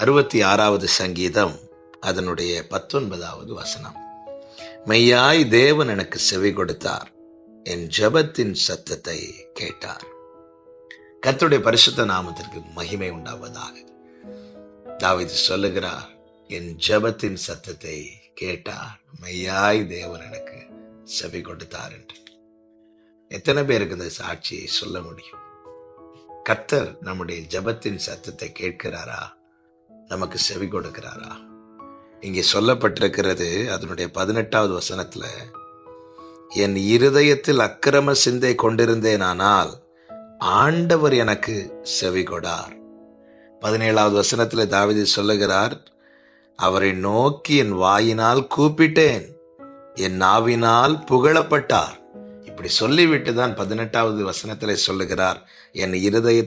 66வது சங்கீதம் அதனுடைய 19வது வசனம். மெய்யாய் தேவன் எனக்கு செவி கொடுத்தார், என் ஜெபத்தின் சத்தத்தை கேட்டார். கர்த்தருடைய பரிசுத்த நாமத்திற்கு மகிமை உண்டாவதாக. தாவீது சொல்லுகிறார், என் ஜெபத்தின் சத்தத்தை கேட்டார், மெய்யாய் தேவன் எனக்கு செவி கொடுத்தார் என்று. எத்தனை பேருக்கு இந்த சாட்சியை சொல்ல முடியும்? கர்த்தர் நம்முடைய ஜெபத்தின் சத்தத்தை கேட்கிறாரா? நமக்கு செவி கொடுக்கிறாரா? இங்கே சொல்லப்பட்டிருக்கிறது அதனுடைய 18வது வசனத்துல, என் இருதயத்தில் அக்கிரம சிந்தை கொண்டிருந்தேனானால் ஆண்டவர் எனக்கு செவி கொடார். 17வது வசனத்துல தாவீது சொல்லுகிறார், அவரை நோக்கி என் வாயினால் கூப்பிட்டேன், என் நாவினால் புகழப்பட்டார். இப்படி சொல்லிவிட்டு தான் 18வது வசனத்திலே சொல்லுகிறார், என் இருதய